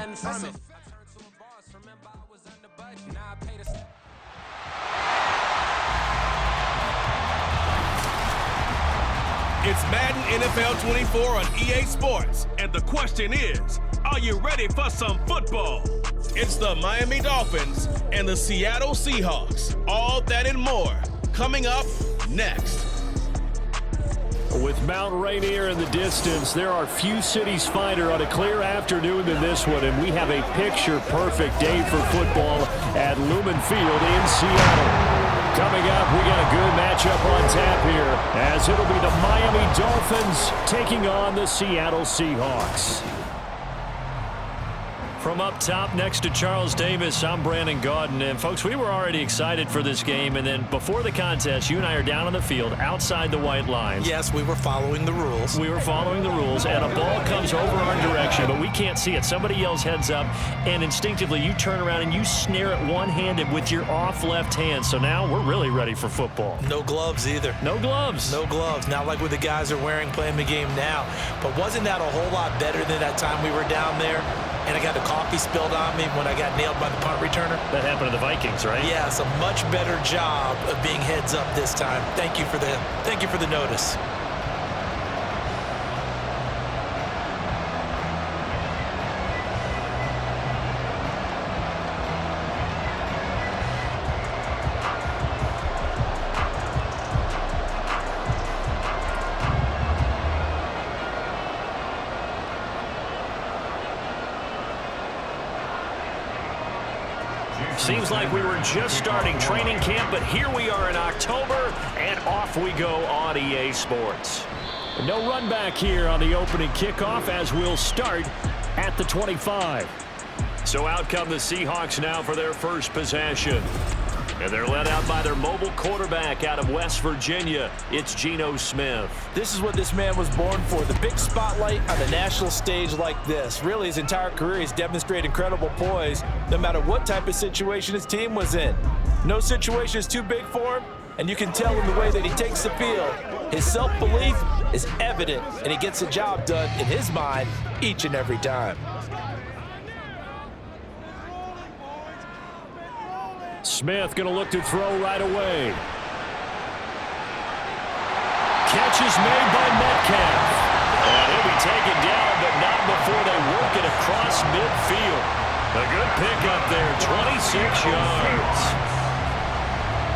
nothing from it. It's Madden NFL 24 on EA Sports, and the question is, are you ready for some football? It's the Miami Dolphins and the Seattle Seahawks. All that and more coming up next. With Mount Rainier in the distance, there are few cities finer on a clear afternoon than this one, and we have a picture-perfect day for football at Lumen Field in Seattle. Coming up, we got a good matchup on tap here, as it'll be the Miami Dolphins taking on the Seattle Seahawks. From up top next to Charles Davis, I'm Brandon Gaudin. And, folks, we were already excited for this game. And then before the contest, you and I are down on the field outside the white lines. Yes, we were following the rules. We were following the rules, and a ball comes over our direction, but we can't see it. Somebody yells heads up, and instinctively you turn around and you snare it one-handed with your off left hand. So now we're really ready for football. No gloves either. No gloves. No gloves. Not like what the guys are wearing playing the game now. But wasn't that a whole lot better than that time we were down there? And I got the coffee spilled on me when I got nailed by the punt returner. That happened to the Vikings, right? Yeah, it's a much better job of being heads up this time. Thank you for the notice. Seems like we were just starting training camp, but here we are in October, and off we go on EA Sports. No run back here on the opening kickoff as we'll start at the 25. So out come the Seahawks now for their first possession. And they're led out by their mobile quarterback out of West Virginia. It's Geno Smith. This is what this man was born for, the big spotlight on the national stage like this. Really, his entire career, he's demonstrated incredible poise, no matter what type of situation his team was in. No situation is too big for him, and you can tell in the way that he takes the field. His self-belief is evident, and he gets the job done in his mind each and every time. Smith going to look to throw right away. Catch is made by Metcalf. And he'll be taken down, but not before they work it across midfield. A good pickup there, 26 yards.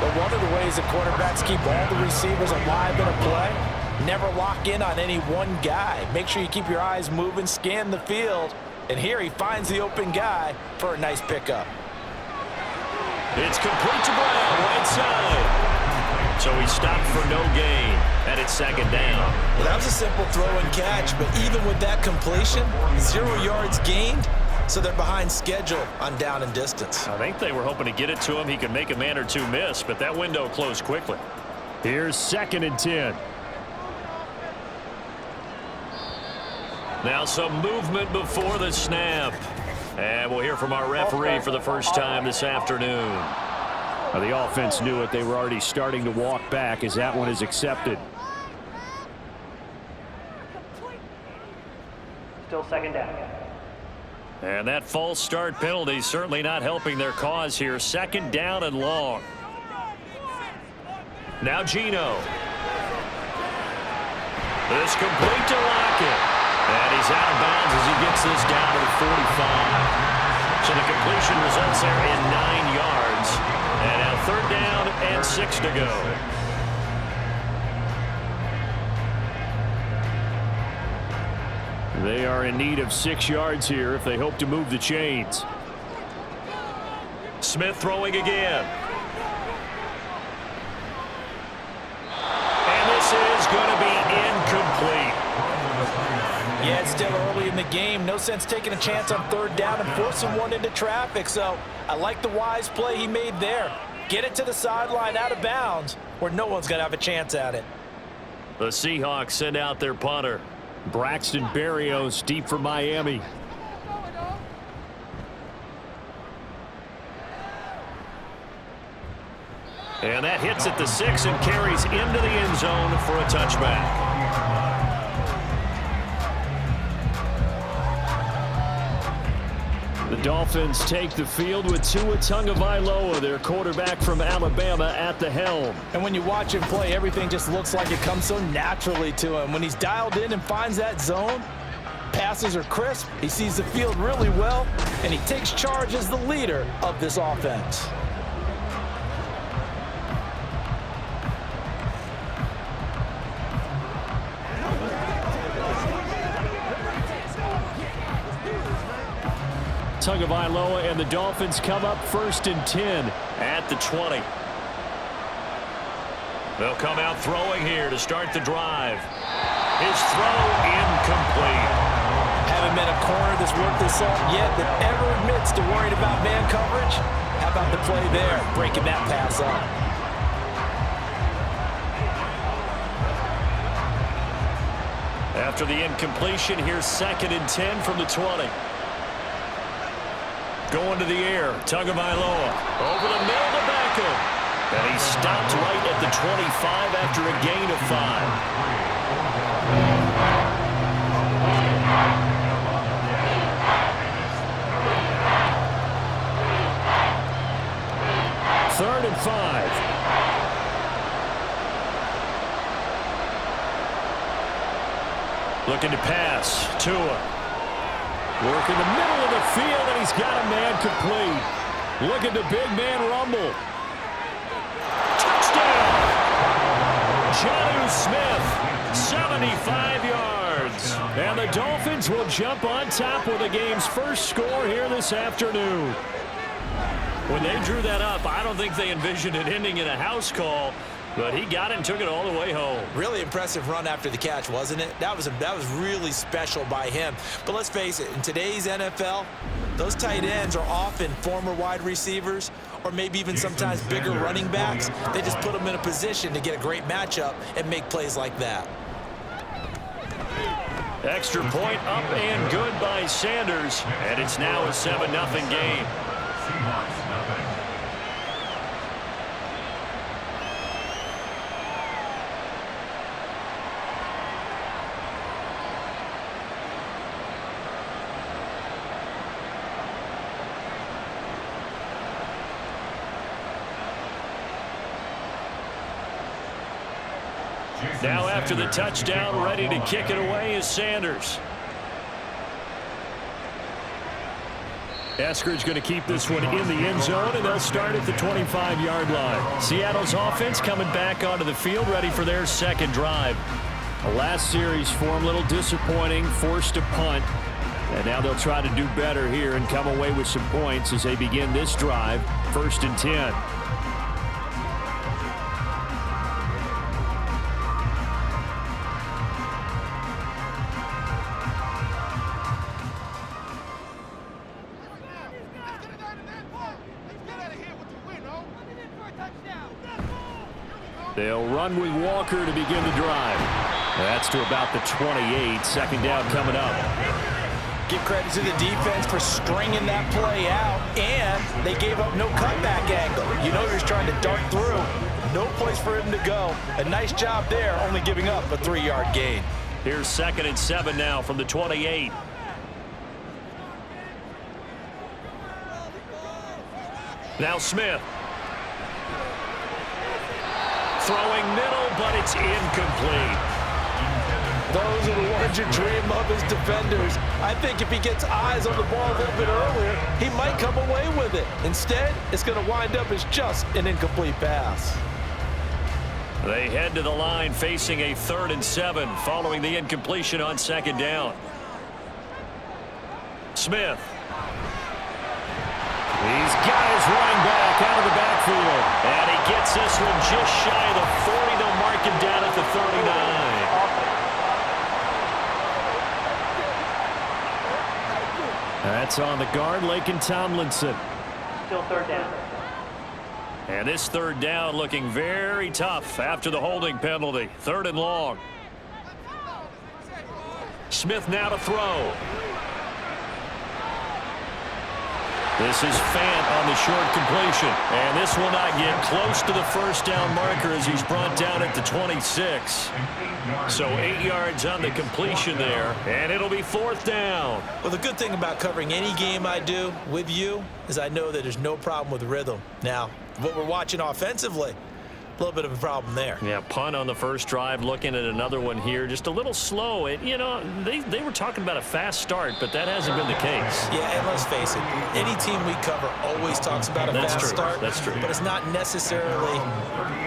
But one of the ways that quarterbacks keep all the receivers alive in a play, never lock in on any one guy. Make sure you keep your eyes moving, scan the field. And here he finds the open guy for a nice pickup. It's complete to Brown, right side. So he stopped for no gain, and it's second down. Well, that was a simple throw and catch, but even with that completion, 0 yards gained, so they're behind schedule on down and distance. I think they were hoping to get it to him. He could make a man or two miss, but that window closed quickly. Here's 2nd and 10. Now some movement before the snap. And we'll hear from our referee for the first time this afternoon. Now, the offense knew it. They were already starting to walk back as that one is accepted. Still second down. And that false start penalty certainly not helping their cause here. 2nd down and long. Now Geno. This complete to Lockett. And he's out of bounds as he gets this down to the 45. So the completion results there in 9 yards. And now 3rd down and 6 to go. They are in need of 6 yards here if they hope to move the chains. Smith throwing again. And this is going to be incomplete. Yeah, it's still early in the game. No sense taking a chance on 3rd down and forcing one into traffic. So I like the wise play he made there. Get it to the sideline out of bounds where no one's going to have a chance at it. The Seahawks send out their punter. Braxton Berrios deep for Miami. And that hits at the 6 and carries into the end zone for a touchback. The Dolphins take the field with Tua Tagovailoa, their quarterback from Alabama, at the helm. And when you watch him play, everything just looks like it comes so naturally to him. When he's dialed in and finds that zone, passes are crisp, he sees the field really well, and he takes charge as the leader of this offense. Tagovailoa and the Dolphins come up 1st and 10 at the 20. They'll come out throwing here to start the drive. His throw incomplete. Haven't met a corner that's worth his salt yet that ever admits to worrying about man coverage. How about the play there, breaking that pass up? After the incompletion, here's 2nd and 10 from the 20. Going to the air, Tagovailoa over the middle to Beckham. And he stopped right at the 25 after a gain of 5. Third and 5. Looking to pass, Tua. Work in the middle of the field, and he's got a man complete. Look at the big man rumble. Touchdown! Jonnu Smith, 75 yards. And the Dolphins will jump on top with the game's first score here this afternoon. When they drew that up, I don't think they envisioned it ending in a house call. But he got it and took it all the way home. Really impressive run after the catch, wasn't it? That was really special by him. But let's face it, in today's NFL, those tight ends are often former wide receivers or maybe even sometimes bigger running backs. They just put them in a position to get a great matchup and make plays like that. Extra point up and good by Sanders. And it's now a 7-0 game. Now after the touchdown, ready to kick it away is Sanders. Eskridge going to keep this one in the end zone, and they'll start at the 25-yard line. Seattle's offense coming back onto the field, ready for their second drive. The last series for them, a little disappointing, forced a punt. And now they'll try to do better here and come away with some points as they begin this drive, 1st and 10. They'll run with Walker to begin the drive. That's to about the 28. Second down coming up. Give credit to the defense for stringing that play out, and they gave up no cutback angle. You know he's trying to dart through. No place for him to go. A nice job there, only giving up a 3-yard gain. Here's 2nd and 7 now from the 28. Now Smith. Throwing middle, but it's incomplete. Those are the ones you dream of as defenders. I think if he gets eyes on the ball a little bit earlier, he might come away with it. Instead, it's going to wind up as just an incomplete pass. They head to the line facing a 3rd and 7 following the incompletion on 2nd down. Smith. He's got his running back out of the backfield. And he gets this one just shy of the 40. They'll mark him down at the 39. That's on the guard, Laken Tomlinson. Still 3rd down. And this 3rd down looking very tough after the holding penalty. 3rd and long. Smith now to throw. This is Fant on the short completion. And this will not get close to the first down marker as he's brought down at the 26. So 8 yards on the completion there, and it'll be 4th down. Well, the good thing about covering any game I do with you is I know that there's no problem with rhythm. Now, what we're watching offensively, a little bit of a problem there. Yeah, punt on the first drive, looking at another one here. Just a little slow. You know, they were talking about a fast start, but that hasn't been the case. Yeah, and let's face it, any team we cover always talks about a fast start. That's true. But it's not necessarily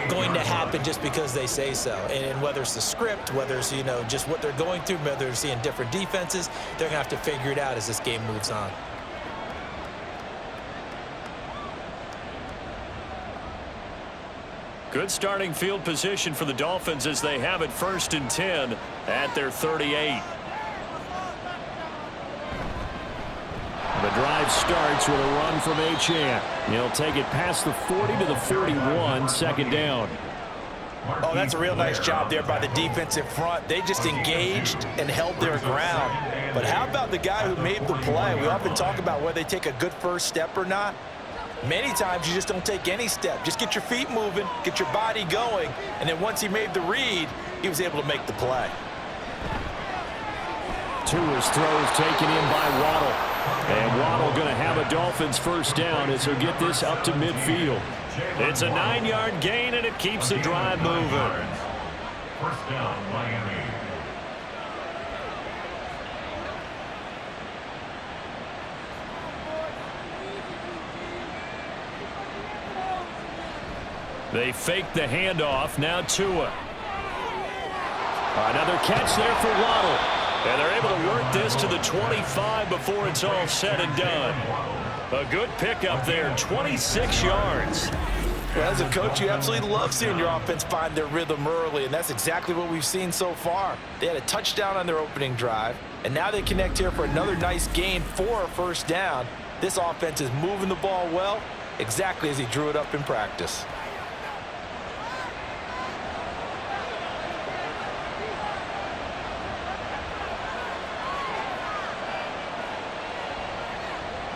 going to happen just because they say so. And whether it's the script, whether it's, you know, just what they're going through, whether they're seeing different defenses, they're going to have to figure it out as this game moves on. Good starting field position for the Dolphins as they have it 1st and 10 at their 38. The drive starts with a run from Achane. He'll take it past the 40 to the 41, 2nd down. Oh, that's a real nice job there by the defensive front. They just engaged and held their ground. But how about the guy who made the play? We often talk about whether they take a good first step or not. Many times you just don't take any step. Just get your feet moving, get your body going, and then once he made the read, he was able to make the play. Tua's throws taken in by Waddle. And Waddle going to have a Dolphins 1st down as he'll get this up to midfield. It's a 9-yard gain, and it keeps the drive moving. 1st down, Miami. They fake the handoff. Now Tua. Another catch there for Waddle. And they're able to work this to the 25 before it's all said and done. A good pickup there, 26 yards. Well, as a coach, you absolutely love seeing your offense find their rhythm early, and that's exactly what we've seen so far. They had a touchdown on their opening drive, and now they connect here for another nice gain for a 1st down. This offense is moving the ball well, exactly as he drew it up in practice.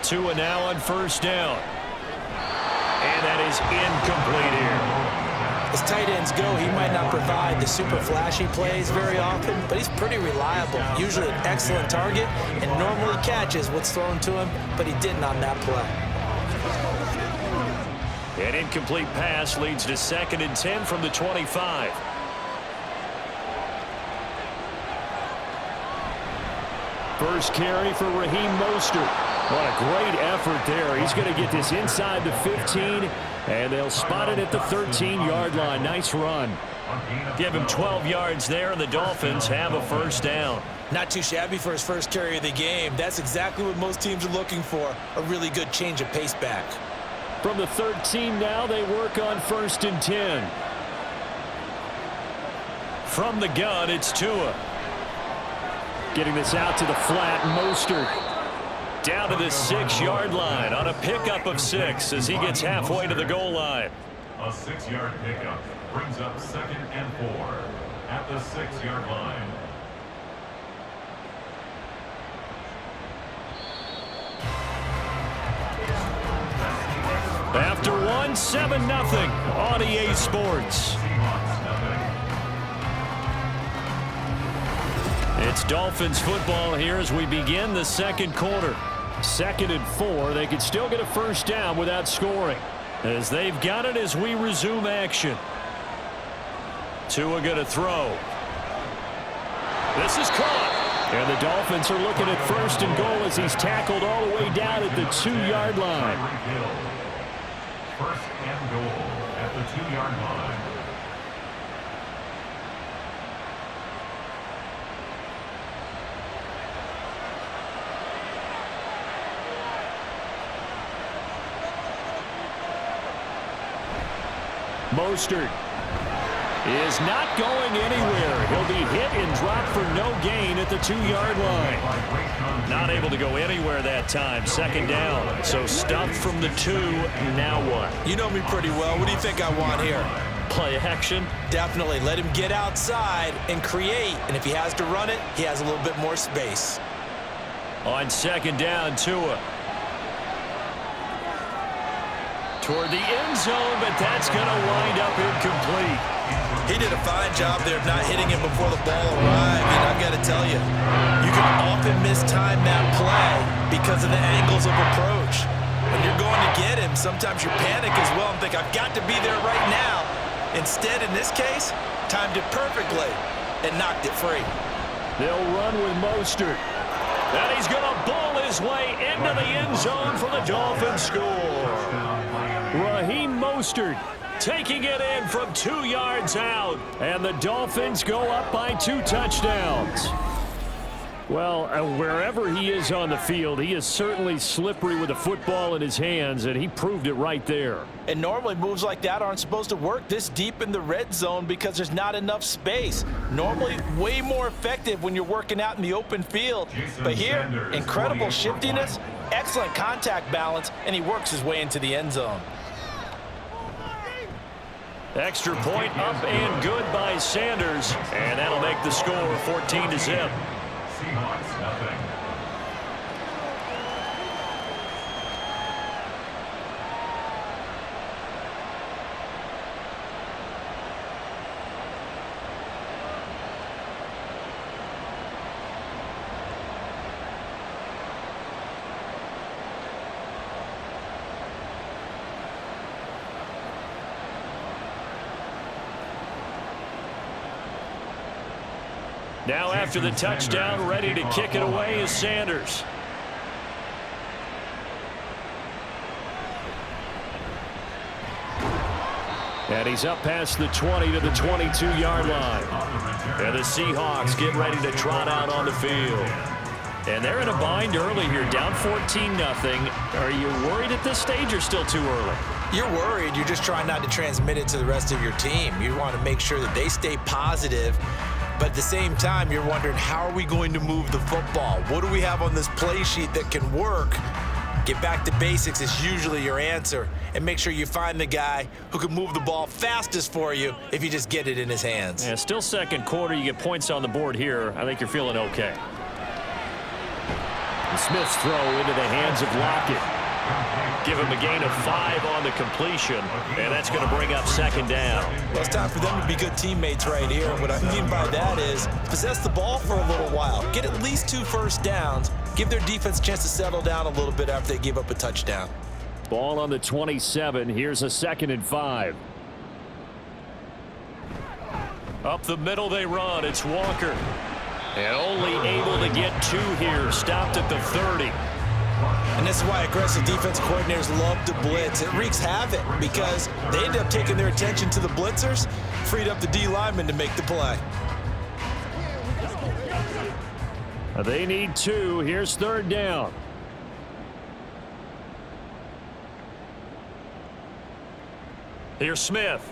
Tua now on 1st down. And that is incomplete here. As tight ends go, he might not provide the super flashy plays very often, but he's pretty reliable. Usually an excellent target and normally catches what's thrown to him, but he didn't on that play. An incomplete pass leads to 2nd and 10 from the 25. First carry for Raheem Mostert. What a great effort there. He's going to get this inside the 15, and they'll spot it at the 13-yard line. Nice run. Give him 12 yards there, and the Dolphins have a 1st down. Not too shabby for his first carry of the game. That's exactly what most teams are looking for, a really good change of pace back. From the 13 now, they work on 1st and 10. From the gun, it's Tua. Getting this out to the flat, Mostert. Down to the 6-yard line on a pickup of 6 as he gets halfway to the goal line. A 6-yard pickup brings up 2nd and 4 at the 6-yard line. After 1, 7-0 on EA Sports. It's Dolphins football here as we begin the 2nd quarter. 2nd and 4. They could still get a 1st down without scoring, as they've got it as we resume action. Tua going to throw. This is caught. And the Dolphins are looking at 1st and goal as he's tackled all the way down at the 2-yard line. 1st and goal at the 2-yard line. Mostert is not going anywhere. He'll be hit and dropped for no gain at the 2-yard line. Not able to go anywhere that time. 2nd down. So stuffed from the 2. Now what? You know me pretty well. What do you think I want here? Play action? Definitely. Let him get outside and create. And if he has to run it, he has a little bit more space. On 2nd down, Tua. toward the end zone, but that's going to wind up incomplete. He did a fine job there of not hitting him before the ball arrived, and I've got to tell you, you can often mistime that play because of the angles of approach. When you're going to get him, sometimes you panic as well and think, I've got to be there right now. Instead, in this case, timed it perfectly and knocked it free. They'll run with Mostert. And he's going to bull his way into the end zone for the Dolphins score. Raheem Mostert taking it in from 2 yards out. And the Dolphins go up by 2 touchdowns. Well, wherever he is on the field, he is certainly slippery with a football in his hands, and he proved it right there. And normally moves like that aren't supposed to work this deep in the red zone because there's not enough space. Normally way more effective when you're working out in the open field. But here, incredible shiftiness, excellent contact balance, and he works his way into the end zone. Extra point up and good by Sanders, and that'll make the score 14-0. Seahawks, nothing. Now after the touchdown, ready to kick it away is Sanders. And he's up past the 20 to the 22-yard line. And the Seahawks get ready to trot out on the field. And they're in a bind early here, down 14-0. Are you worried at this stage or still too early? You're worried. You're just trying not to transmit it to the rest of your team. You want to make sure that they stay positive. But at the same time, you're wondering, how are we going to move the football? What do we have on this play sheet that can work? Get back to basics is usually your answer. And make sure you find the guy who can move the ball fastest for you if you just get it in his hands. Yeah, still second quarter. You get points on the board here. I think you're feeling okay. And Smith's throw into the hands of Lockett. Give him a gain of 5 on the completion, and that's going to bring up second down. Well, it's time for them to be good teammates right here. What I mean by that is possess the ball for a little while. Get at least 2 first downs. Give their defense a chance to settle down a little bit after they give up a touchdown. Ball on the 27. Here's a 2nd and 5. Up the middle they run. It's Walker. And only able to get 2 here. Stopped at the 30. And this is why aggressive defense coordinators love to blitz. It wreaks havoc because they end up taking their attention to the blitzers, freed up the D lineman to make the play. They need 2. Here's 3rd down. Here's Smith.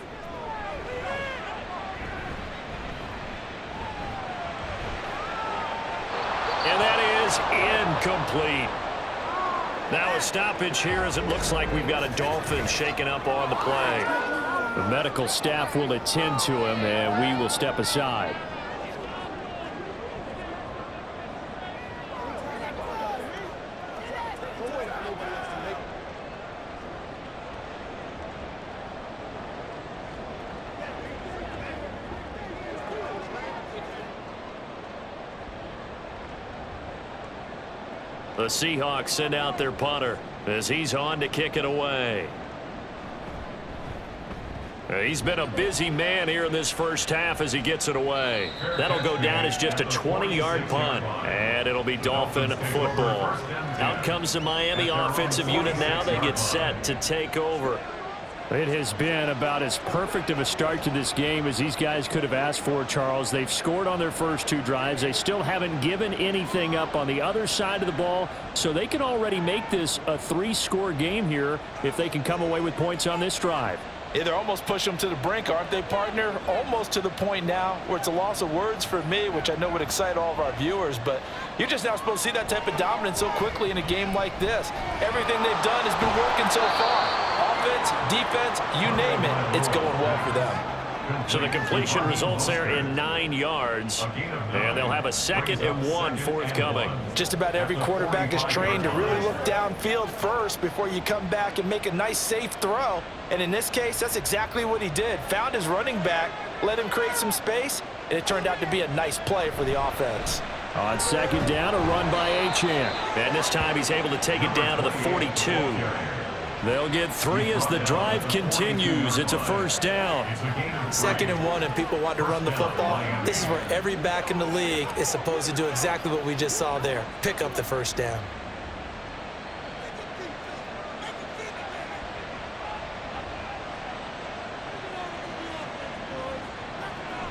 And that is incomplete. Now a stoppage here as it looks like we've got a Dolphin shaken up on the play. The medical staff will attend to him, and we will step aside. The Seahawks send out their punter as he's on to kick it away. He's been a busy man here in this first half as he gets it away. That'll go down as just a 20-yard punt, and it'll be Dolphin football. Out comes the Miami offensive unit now. They get set to take over. It has been about as perfect of a start to this game as these guys could have asked for, Charles. They've scored on their first 2 drives. They still haven't given anything up on the other side of the ball, so they can already make this a 3-score game here if they can come away with points on this drive. Yeah, they're almost pushing them to the brink, aren't they, partner? Almost to the point now where it's a loss of words for me, which I know would excite all of our viewers, but you're just now supposed to see that type of dominance so quickly in a game like this. Everything they've done has been working so far. Offense, defense, you name it, it's going well for them. So the completion results there in 9 yards, and they'll have a 2nd and 1 forthcoming. Just about every quarterback is trained to really look downfield first before you come back and make a nice, safe throw. And in this case, that's exactly what he did. Found his running back, let him create some space, and it turned out to be a nice play for the offense. On 2nd down, a run by Achane. And this time he's able to take it down to the 42. They'll get 3 as the drive continues. It's a 1st down. 2nd and 1, and people want to run the football. This is where every back in the league is supposed to do exactly what we just saw there. Pick up the 1st down.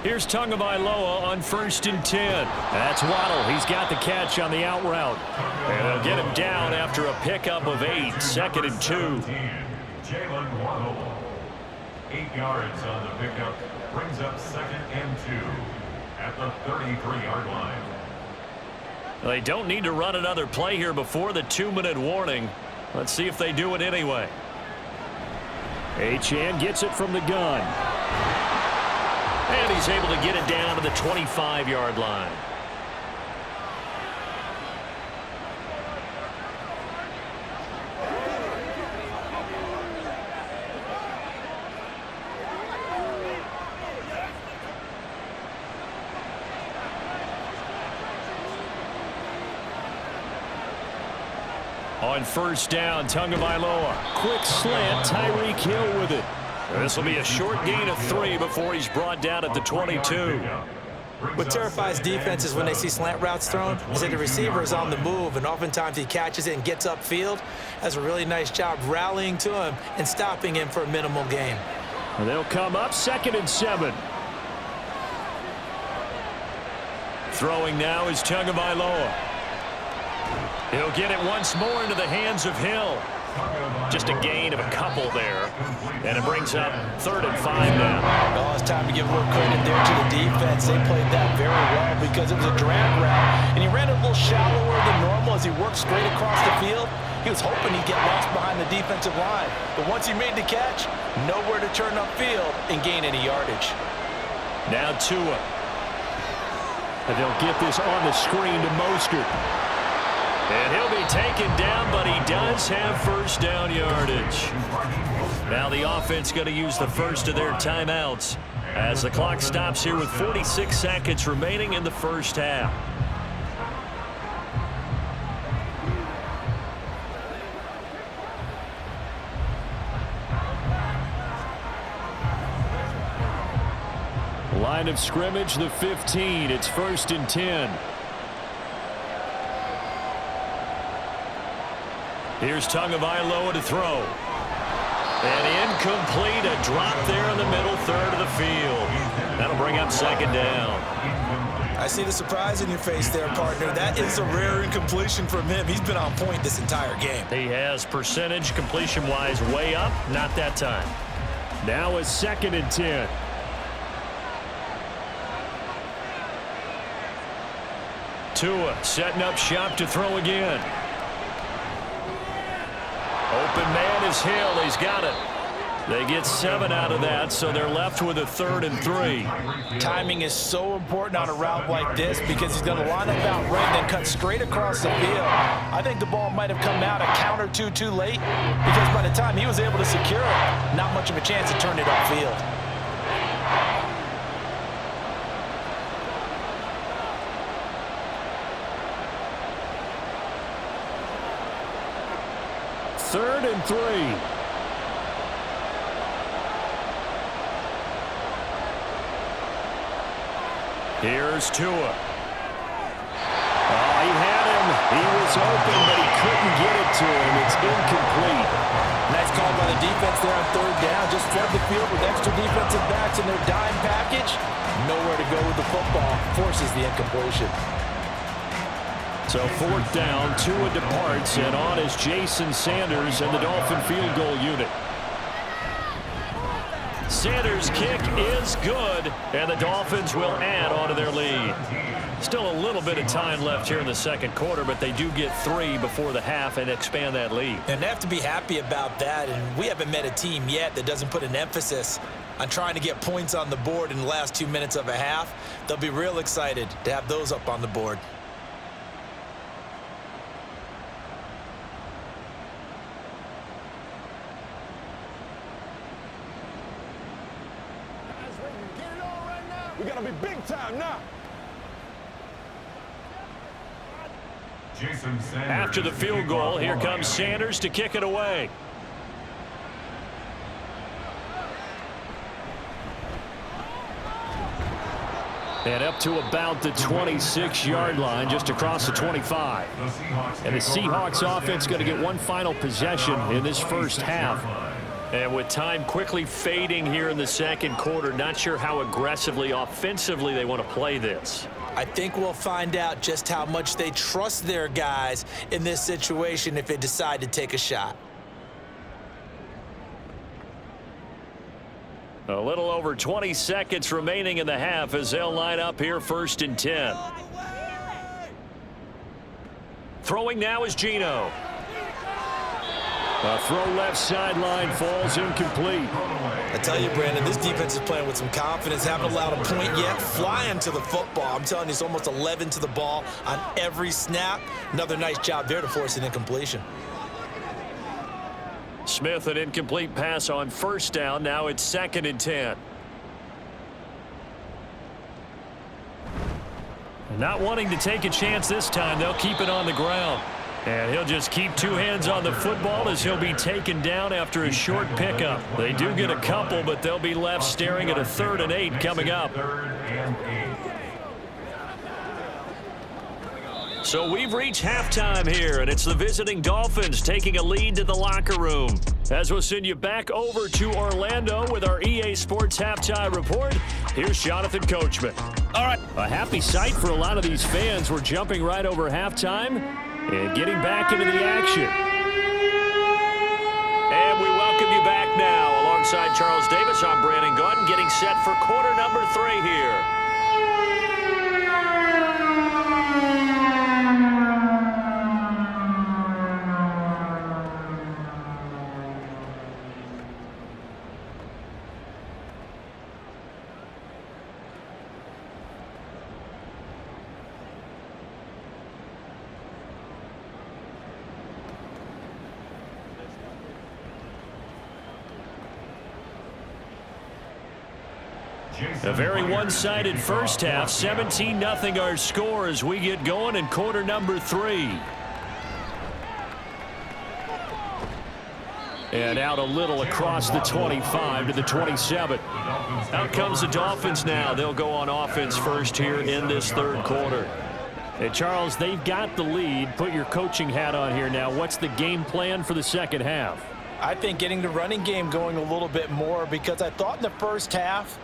Here's Tagovailoa on 1st and 10. That's Waddle. He's got the catch on the out route. And they'll get him down after a pickup of 8. 2nd and 2. Jalen Waddle. 8 yards on the pickup. Brings up 2nd and 2 at the 33-yard line. They don't need to run another play here before the 2-minute warning. Let's see if they do it anyway. Achane gets it from the gun. And he's able to get it down to the 25-yard line. On 1st down, Tagovailoa. Quick slant, Tyreek Hill with it. This will be a short gain of 3 before he's brought down at the 22. What terrifies defenses when they see slant routes thrown is that the receiver is on the move, and oftentimes he catches it and gets upfield. Does a really nice job rallying to him and stopping him for a minimal gain. They'll come up 2nd and 7. Throwing now is Tagovailoa. He'll get it once more into the hands of Hill. Just a gain of a couple there. And it brings up 3rd and 5 now. Well, it's time to give a little credit there to the defense. They played that very well because it was a drag route. And he ran it a little shallower than normal as he worked straight across the field. He was hoping he'd get lost behind the defensive line. But once he made the catch, nowhere to turn upfield and gain any yardage. Now Tua. And they'll get this on the screen to Mostert. And he'll be taken down, but he does have 1st down yardage. Now the offense going to use the first of their timeouts as the clock stops here with 46 seconds remaining in the 1st half. Line of scrimmage, the 15. It's 1st and 10. Here's Tagovailoa to throw. And incomplete, a drop there in the middle 3rd of the field. That'll bring up 2nd down. I see the surprise in your face there, partner. That is a rare incompletion from him. He's been on point this entire game. He has percentage completion-wise way up, not that time. Now it's 2nd and 10. Tua setting up shop to throw again. Open man is Hill. He's got it. They get 7 out of that, so they're left with a 3rd and 3. Timing is so important on a route like this because he's going to line up out right and then cut straight across the field. I think the ball might have come out a count or two too late because by the time he was able to secure it, not much of a chance to turn it upfield. Third and 3. Here's Tua. Oh, he had him. He was open, but he couldn't get it to him. It's incomplete. Nice call by the defense there on 3rd down. Just flood the field with extra defensive backs in their dime package. Nowhere to go with the football. Forces the incompletion. So 4th down, Tua departs, and on is Jason Sanders and the Dolphin field goal unit. Sanders' kick is good, and the Dolphins will add on to their lead. Still a little bit of time left here in the second quarter, but they do get 3 before the half and expand that lead. And they have to be happy about that, and we haven't met a team yet that doesn't put an emphasis on trying to get points on the board in the last 2 minutes of a half. They'll be real excited to have those up on the board. We gotta be big time now. After the field goal, here comes Sanders to kick it away. And up to about the 26-yard line, just across the 25. And the Seahawks offense going to get one final possession in this first half. And with time quickly fading here in the second quarter, not sure how aggressively, offensively they want to play this. I think we'll find out just how much they trust their guys in this situation if they decide to take a shot. A little over 20 seconds remaining in the half as they'll line up here 1st and 10. Throwing now is Geno. A throw left sideline falls incomplete. I tell you, Brandon, this defense is playing with some confidence. Haven't allowed a point yet. Flying to the football. I'm telling you, it's almost 11 to the ball on every snap. Another nice job there to force an incompletion. Smith, an incomplete pass on 1st down. Now it's 2nd and 10. Not wanting to take a chance this time, they'll keep it on the ground. And he'll just keep 2 hands on the football as he'll be taken down after a short pickup. They do get a couple, but they'll be left staring at a 3rd and 8 coming up. So we've reached halftime here, and it's the visiting Dolphins taking a lead to the locker room. As we'll send you back over to Orlando with our EA Sports Halftime Report, here's Jonathan Coachman. All right, a happy sight for a lot of these fans. We're jumping right over halftime and getting back into the action. And we welcome you back now. Alongside Charles Davis, I'm Brandon Gautin, getting set for quarter number 3 here. A very one-sided first half. 17-0 our score as we get going in quarter number 3. And out a little across the 25 to the 27. Out comes the Dolphins now. They'll go on offense first here in this 3rd quarter. And Charles, they've got the lead. Put your coaching hat on here now. What's the game plan for the second half? I think getting the running game going a little bit more, because I thought in the first half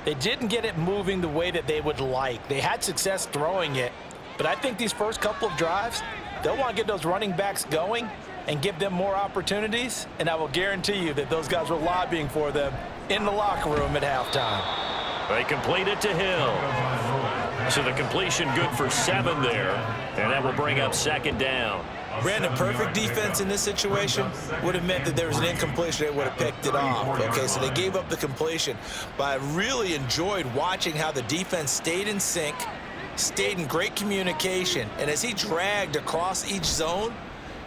they didn't get it moving the way that they would like. They had success throwing it, but I think these first couple of drives, they'll want to get those running backs going and give them more opportunities, and I will guarantee you that those guys were lobbying for them in the locker room at halftime. They complete it to Hill. So the completion good for 7 there, and that will bring up 2nd down. Brandon, perfect defense in this situation would have meant that there was an incompletion. They would have picked it off. Okay, so they gave up the completion. But I really enjoyed watching how the defense stayed in sync, stayed in great communication. And as he dragged across each zone,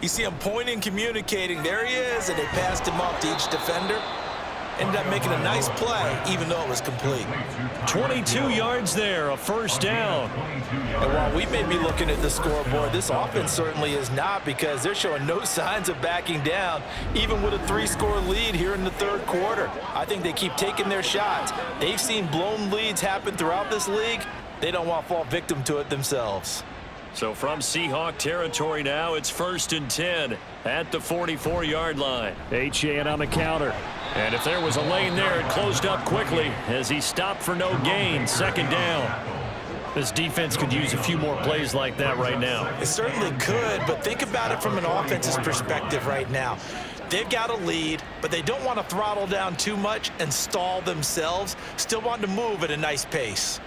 you see him pointing, communicating. There he is, and they passed him off to each defender. Ended up making a nice play, even though it was complete. 22 yards there, a 1st down. And while we may be looking at the scoreboard, this offense certainly is not, because they're showing no signs of backing down, even with a 3-score lead here in the 3rd quarter. I think they keep taking their shots. They've seen blown leads happen throughout this league. They don't want to fall victim to it themselves. So from Seahawk territory now, it's 1st and 10 at the 44-yard line. Achane on the counter. And if there was a lane there, it closed up quickly as he stopped for no gain. 2nd down. This defense could use a few more plays like that right now. It certainly could, but think about it from an offense's perspective right now. They've got a lead, but they don't want to throttle down too much and stall themselves. Still want to move at a nice pace.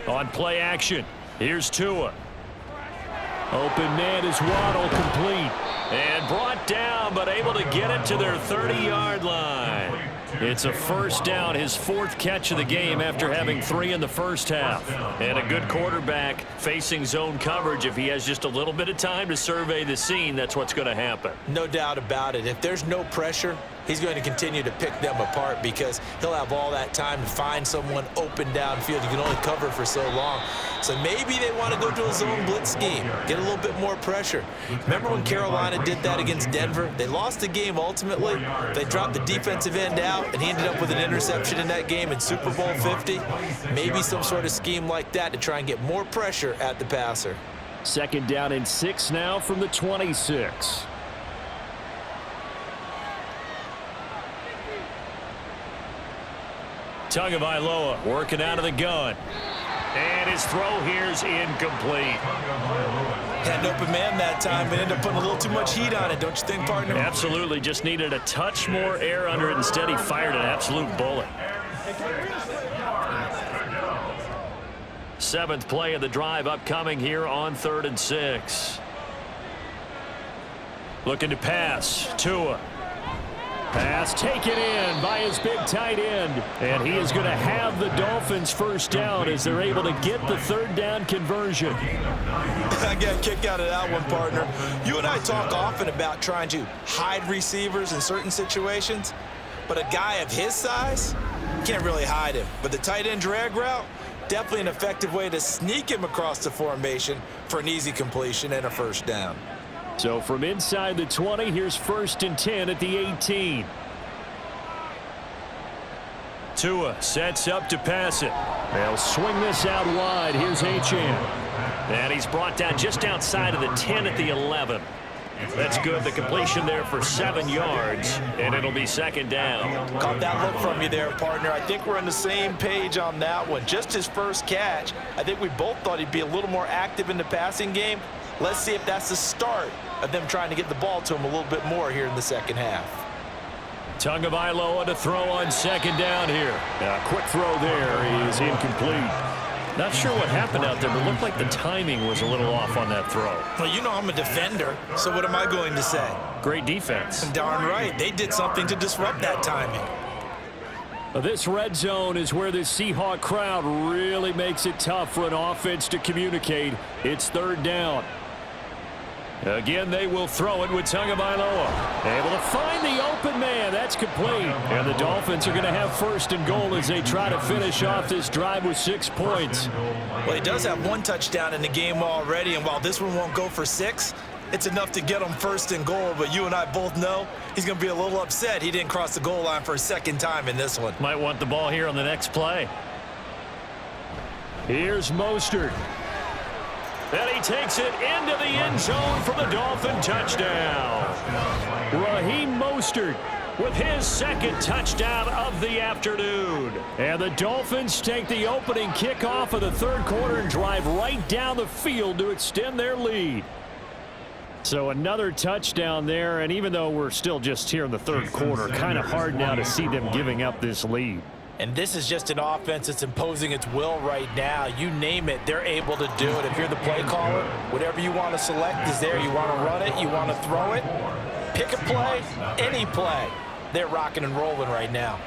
On play action, here's Tua. Open man is Waddle, complete. And brought down, but able to get it to their 30-yard line. It's a first down, his 4th catch of the game after having 3 in the first half. And a good quarterback facing zone coverage. If he has just a little bit of time to survey the scene, that's what's going to happen. No doubt about it. If there's no pressure, he's going to continue to pick them apart because he'll have all that time to find someone open downfield. You can only cover for so long. So maybe they want to go to a zone blitz scheme, get a little bit more pressure. Remember when Carolina did that against Denver? They lost the game ultimately. They dropped the defensive end out, and he ended up with an interception in that game in Super Bowl 50. Maybe some sort of scheme like that to try and get more pressure at the passer. 2nd down and 6 now from the 26. Tagovailoa working out of the gun. And his throw here is incomplete. Had an open man that time, but ended up putting a little too much heat on it, don't you think, partner? Absolutely, just needed a touch more air under it. Instead, he fired an absolute bullet. 7th play of the drive upcoming here on 3rd and 6. Looking to pass. Tua. Pass taken in by his big tight end. And he is going to have the Dolphins first down as they're able to get the 3rd down conversion. I got a kick out of that one, partner. You and I talk often about trying to hide receivers in certain situations, but a guy of his size, can't really hide him. But the tight end drag route, definitely an effective way to sneak him across the formation for an easy completion and a first down. So from inside the 20, here's 1st and 10 at the 18. Tua sets up to pass it. They'll swing this out wide. Here's H.M. And he's brought down just outside of the 10 at the 11. That's good. The completion there for 7 yards, and it'll be 2nd down. Caught that look from you there, partner. I think we're on the same page on that one. Just his first catch. I think we both thought he'd be a little more active in the passing game. Let's see if that's the start of them trying to get the ball to him a little bit more here in the second half. Tagovailoa to throw on 2nd down here. A quick throw there is incomplete. Not sure what happened out there, but it looked like the timing was a little off on that throw. Well, you know I'm a defender, so what am I going to say? Great defense. Darn right. They did something to disrupt that timing. This red zone is where the Seahawk crowd really makes it tough for an offense to communicate. It's 3rd down. Again, they will throw it with Tagovailoa. Able to find the open man. That's complete. And the Dolphins are going to have 1st and goal as they try to finish off this drive with 6 points. Well, he does have 1 touchdown in the game already, and while this one won't go for 6, it's enough to get him 1st and goal. But you and I both know he's going to be a little upset he didn't cross the goal line for a 2nd time in this one. Might want the ball here on the next play. Here's Mostert. And he takes it into the end zone for the Dolphin touchdown. Raheem Mostert with his 2nd touchdown of the afternoon. And the Dolphins take the opening kickoff of the 3rd quarter and drive right down the field to extend their lead. So another touchdown there, and even though we're still just here in the 3rd quarter, kind of hard now to see them giving up this lead. And this is just an offense that's imposing its will right now. You name it, they're able to do it. If you're the play caller, whatever you want to select is there. You want to run it, you want to throw it. Pick a play, any play. They're rocking and rolling right now.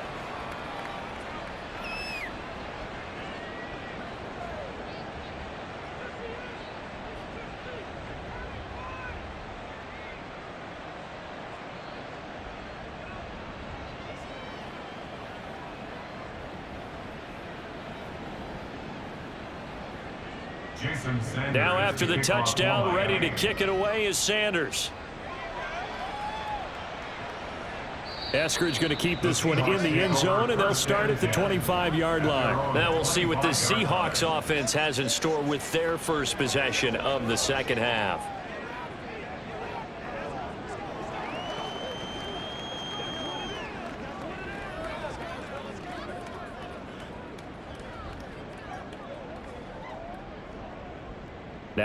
Now after the touchdown, ready to kick it away is Sanders. Eskridge going to keep this one in the end zone, and they'll start at the 25-yard line. Now we'll see what this Seahawks offense has in store with their first possession of the 2nd half.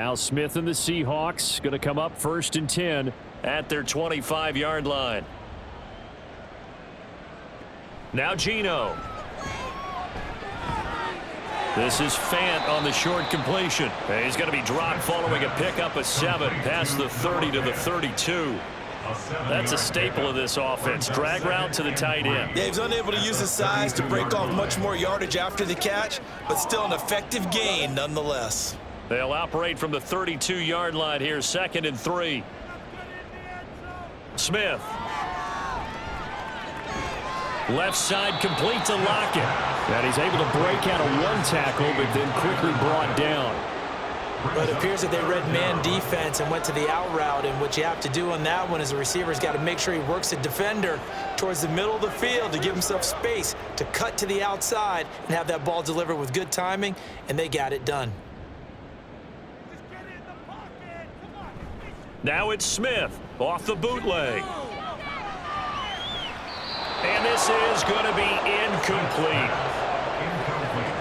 Now Smith and the Seahawks going to come up 1st and 10 at their 25-yard line. Now Geno. This is Fant on the short completion. And he's going to be dropped following a pickup of 7 past the 30 to the 32. That's a staple of this offense. Drag route to the tight end. Yeah, he's unable to use his size to break off much more yardage after the catch, but still an effective gain nonetheless. They'll operate from the 32-yard line here, 2nd and 3. Smith. Left side complete to Lockett. And he's able to break out of 1 tackle, but then quickly brought down. But it appears that they read man defense and went to the out route, and what you have to do on that one is the receiver's got to make sure he works the defender towards the middle of the field to give himself space to cut to the outside and have that ball delivered with good timing, and they got it done. Now it's Smith off the bootleg. And this is going to be incomplete.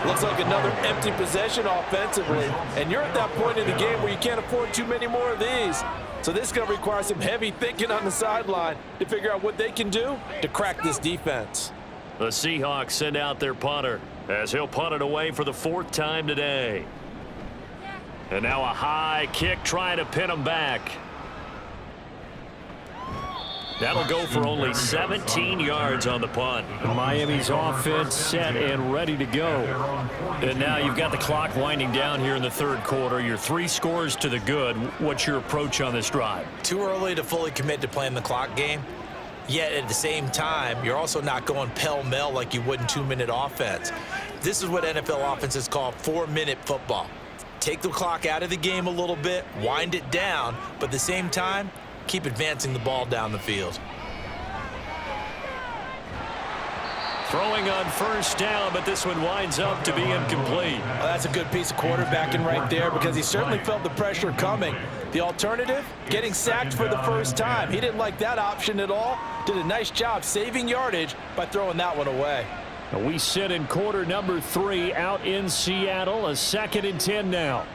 Looks like another empty possession offensively. And you're at that point in the game where you can't afford too many more of these. So this is going to require some heavy thinking on the sideline to figure out what they can do to crack this defense. The Seahawks send out their punter as he'll punt it away for the 4th time today. And now a high kick trying to pin him back. That'll go for only 17 yards on the punt. Miami's offense set and ready to go. And now you've got the clock winding down here in the 3rd quarter. You're 3 scores to the good. What's your approach on this drive? Too early to fully commit to playing the clock game. Yet at the same time, you're also not going pell-mell like you would in 2-minute offense. This is what NFL offenses call 4-minute football. Take the clock out of the game a little bit, wind it down, but at the same time, keep advancing the ball down the field. Throwing on 1st down, but this one winds up to be incomplete. Well, that's a good piece of quarterbacking right there because he certainly felt the pressure coming. The alternative, getting sacked for the 1st time. He didn't like that option at all. Did a nice job saving yardage by throwing that one away. We sit in quarter number 3 out in Seattle. A 2nd and 10 now.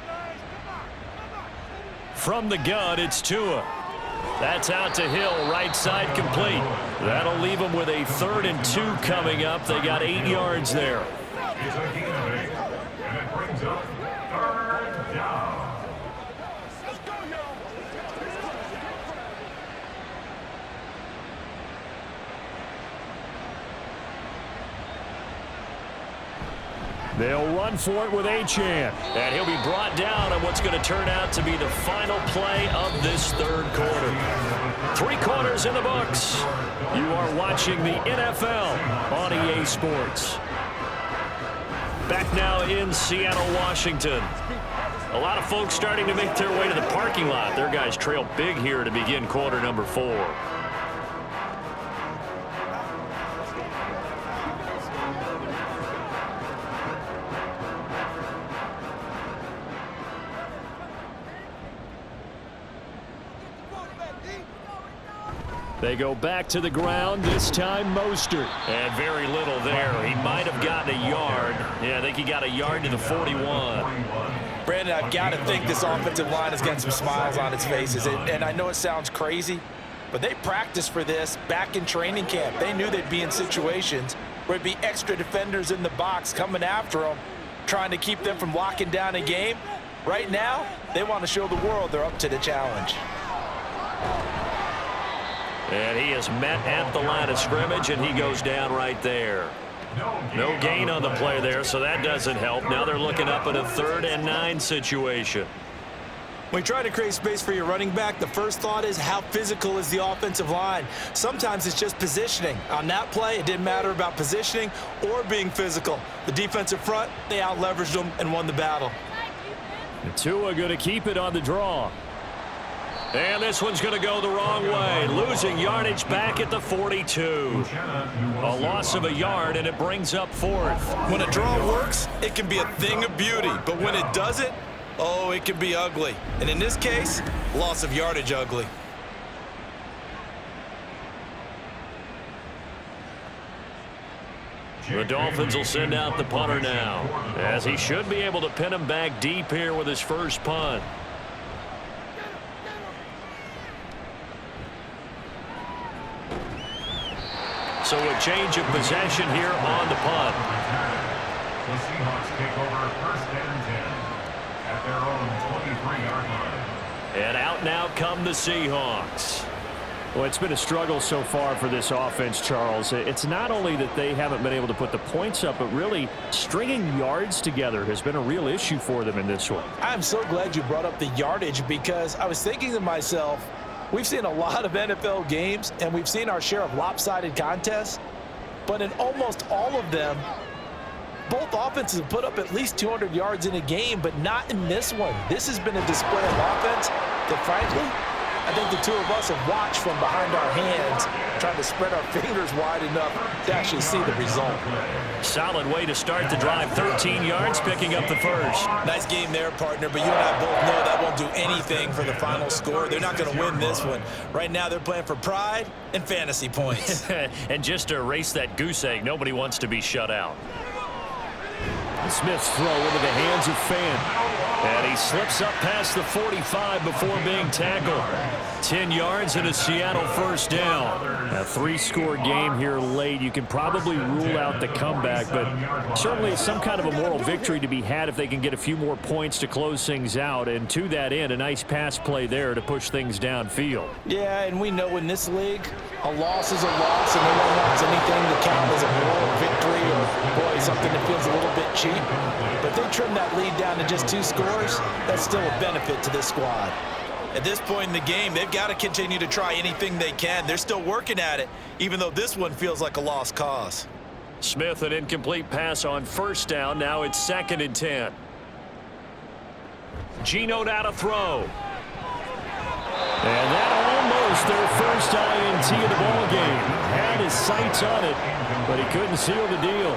From the gun, it's Tua. That's out to Hill, right side complete. That'll leave them with a 3rd and 2 coming up. They got 8 yards there. It's a gain of 8, and it brings up 3rd down. They'll run for it with Achane. And he'll be brought down on what's going to turn out to be the final play of this 3rd quarter. 3 quarters in the books. You are watching the NFL on EA Sports. Back now in Seattle, Washington. A lot of folks starting to make their way to the parking lot. Their guys trail big here to begin quarter number 4. They go back to the ground, this time Mostert. And very little there. He might have gotten a yard. Yeah, I think he got a yard to the 41. Brandon, I've got to think this offensive line has got some smiles on its faces. And I know it sounds crazy, but they practiced for this back in training camp. They knew they'd be in situations where it'd be extra defenders in the box coming after them, trying to keep them from locking down a game. Right now, they want to show the world they're up to the challenge. And he is met at the line of scrimmage, and he goes down right there. No gain on the play there, so that doesn't help. Now they're looking up at a 3rd and 9 situation. When you try to create space for your running back, the first thought is how physical is the offensive line. Sometimes it's just positioning. On that play, it didn't matter about positioning or being physical. The defensive front, they out-leveraged them and won the battle. Tua going to keep it on the draw. And this one's going to go the wrong way. Losing yardage back at the 42. A loss of a yard, and it brings up 4th. When a draw works, it can be a thing of beauty. But when it doesn't, oh, it can be ugly. And in this case, loss of yardage ugly. The Dolphins will send out the punter now, as he should be able to pin him back deep here with his first punt. So a change of possession here on the punt. The Seahawks take over first and 10 at their own 23-yard line. And out now come the Seahawks. Well, it's been a struggle so far for this offense, Charles. It's not only that they haven't been able to put the points up, but really stringing yards together has been a real issue for them in this one. I'm so glad you brought up the yardage, because I was thinking to myself, we've seen a lot of NFL games, and we've seen our share of lopsided contests, but in almost all of them, both offenses have put up at least 200 yards in a game, but not in this one. This has been a display of offense that, frankly, I think the two of us have watched from behind our hands, trying to spread our fingers wide enough to actually see the result. Solid way to start the drive. 13 yards, picking up the first. Nice game there, partner, but you and I both know that won't do anything for the final score. They're not going to win this one. Right now, they're playing for pride and fantasy points. And just to erase that goose egg, nobody wants to be shut out. Smith's throw into the hands of Fan. And he slips up past the 45 before being tackled. 10 yards and a Seattle first down. A three-score game here late. You can probably rule out the comeback, but certainly some kind of a moral victory to be had if they can get a few more points to close things out. And to that end, a nice pass play there to push things downfield. Yeah, and we know in this league, a loss is a loss, and no one wants anything to count as a moral victory or, boy, something that feels a little bit cheap. But they trim that lead down to just 2 scores. That's still a benefit to this squad. At this point in the game, they've got to continue to try anything they can. They're still working at it, even though this one feels like a lost cause. Smith, an incomplete pass on first down. Now it's 2nd and 10. Geno now to throw. And that almost their first INT of the ball game. Had his sights on it, but he couldn't seal the deal.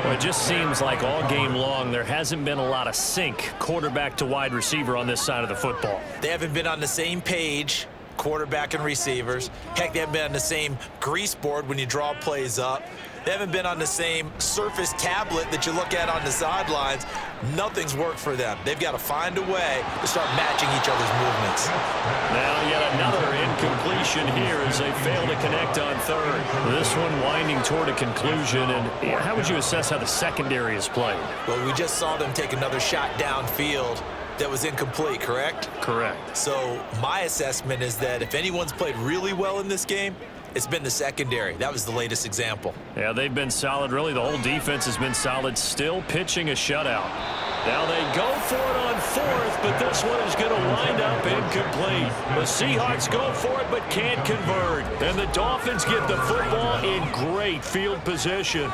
Well, it just seems like all game long there hasn't been a lot of sync quarterback to wide receiver on this side of the football. They haven't been on the same page, quarterback and receivers. Heck, they haven't been on the same grease board when you draw plays up. They haven't been on the same Surface tablet that you look at on the sidelines. Nothing's worked for them. They've got to find a way to start matching each other's movements. Now yet another incompletion here as they fail to connect on third. This one winding toward a conclusion. And how would you assess how the secondary is played? Well, we just saw them take another shot downfield that was incomplete, correct? Correct. So my assessment is that if anyone's played really well in this game, it's been the secondary. That was the latest example. Yeah, they've been solid. Really, the whole defense has been solid. Still pitching a shutout. Now they go for it on fourth, but this one is going to wind up incomplete. The Seahawks go for it, but can't convert. And the Dolphins get the football in great field position.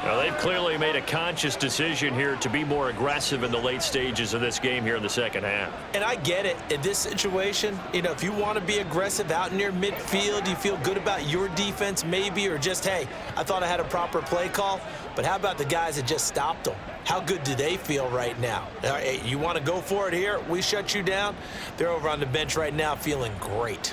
Now, they've clearly made a conscious decision here to be more aggressive in the late stages of this game here in the second half. And I get it. In this situation, you know, if you want to be aggressive out near midfield, you feel good about your defense maybe, or just, hey, I thought I had a proper play call. But how about the guys that just stopped them? How good do they feel right now? Hey, you want to go for it here? We shut you down? They're over on the bench right now feeling great.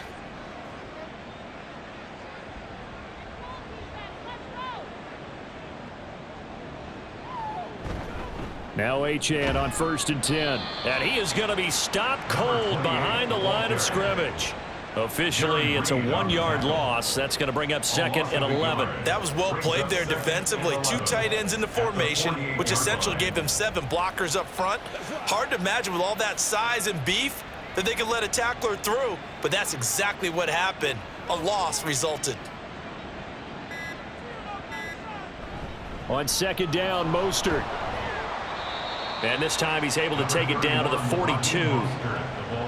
Now Achane on 1st and 10. And he is going to be stopped cold behind the line of scrimmage. Officially, it's a 1-yard loss. That's going to bring up 2nd and 11. That was well played there defensively. 2 tight ends in the formation, which essentially gave them 7 blockers up front. Hard to imagine with all that size and beef that they could let a tackler through, but that's exactly what happened. A loss resulted. On 2nd down, Mostert. And this time he's able to take it down to the 42.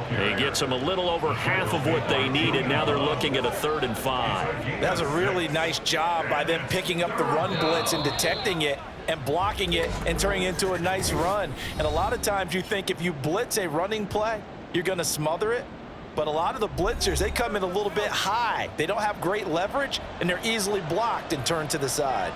He gets them a little over half of what they needed. Now they're looking at a 3rd and 5. That was a really nice job by them picking up the run blitz and detecting it and blocking it and turning it into a nice run. And a lot of times you think if you blitz a running play, you're going to smother it. But a lot of the blitzers, they come in a little bit high. They don't have great leverage, and they're easily blocked and turned to the side.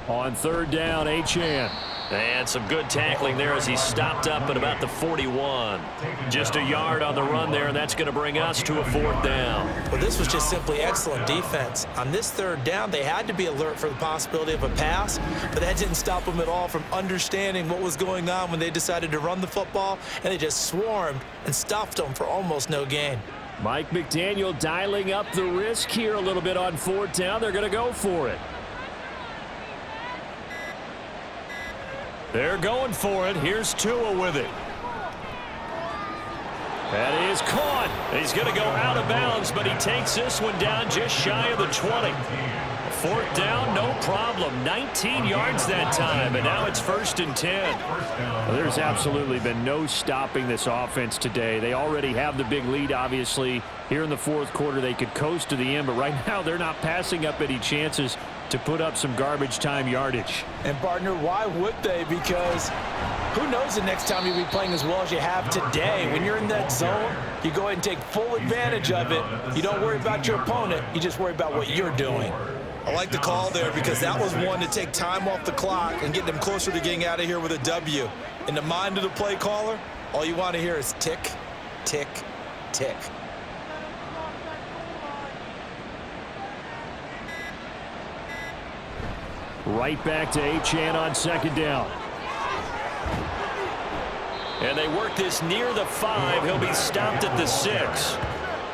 On 3rd down, Achane. And some good tackling there as he stopped up at about the 41. Just a yard on the run there, and that's going to bring us to a 4th down. Well, this was just simply excellent defense. On this 3rd down, they had to be alert for the possibility of a pass, but that didn't stop them at all from understanding what was going on when they decided to run the football, and they just swarmed and stuffed them for almost no gain. Mike McDaniel dialing up the risk here a little bit on 4th down. They're going to go for it. They're going for it. Here's Tua with it. That is caught. He's going to go out of bounds, but he takes this one down just shy of the 20. 4th down, no problem. 19 yards that time, and now it's 1st and 10. Well, there's absolutely been no stopping this offense today. They already have the big lead, obviously. Here in the 4th quarter, they could coast to the end, but right now they're not passing up any chances to put up some garbage time yardage. And, partner, why would they? Because who knows the next time you'll be playing as well as you have today. When you're in that zone, you go ahead and take full advantage of it. You don't worry about your opponent. You just worry about what you're doing. I like the call there because that was one to take time off the clock and get them closer to getting out of here with a W. In the mind of the play caller, all you want to hear is tick, tick, tick. Right back to Achane on 2nd down. And they work this near the 5. He'll be stopped at the 6.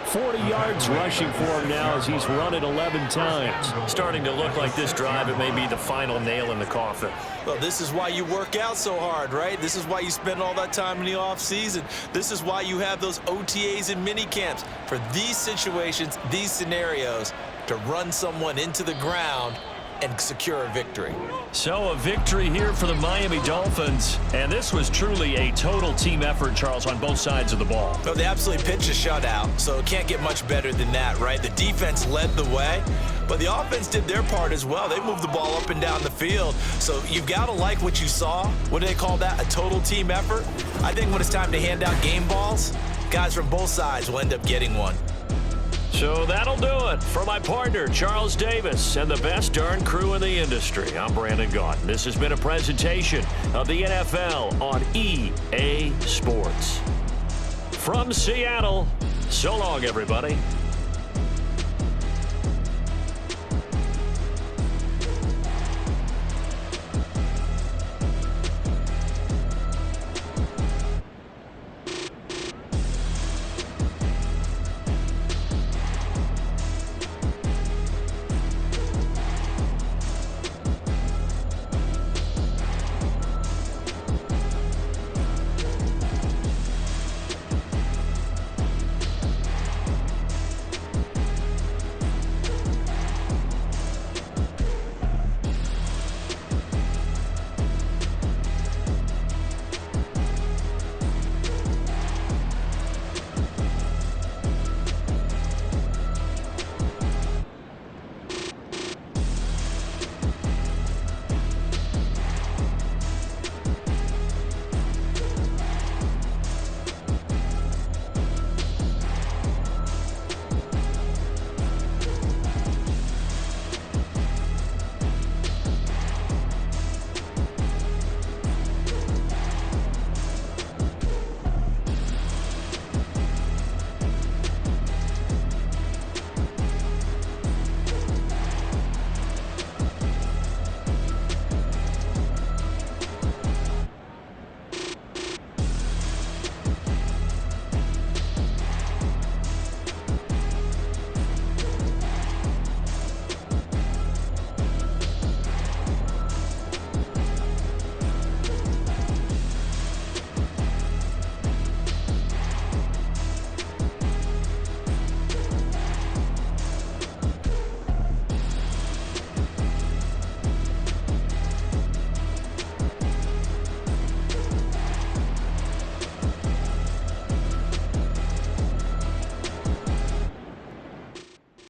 40 yards rushing for him now as he's run it 11 times. Starting to look like this drive, it may be the final nail in the coffin. Well, this is why you work out so hard, right? This is why you spend all that time in the offseason. This is why you have those OTAs and mini camps for these situations, these scenarios, to run someone into the ground and secure a victory. So a victory here for the Miami Dolphins. And this was truly a total team effort, Charles, on both sides of the ball. No, they absolutely pitched a shutout, so it can't get much better than that, right? The defense led the way, but the offense did their part as well. They moved the ball up and down the field. So you've got to like what you saw. What do they call that? A total team effort? I think when it's time to hand out game balls, guys from both sides will end up getting one. So that'll do it for my partner, Charles Davis, and the best darn crew in the industry. I'm Brandon Gaudin. This has been a presentation of the NFL on EA Sports. From Seattle, so long, everybody.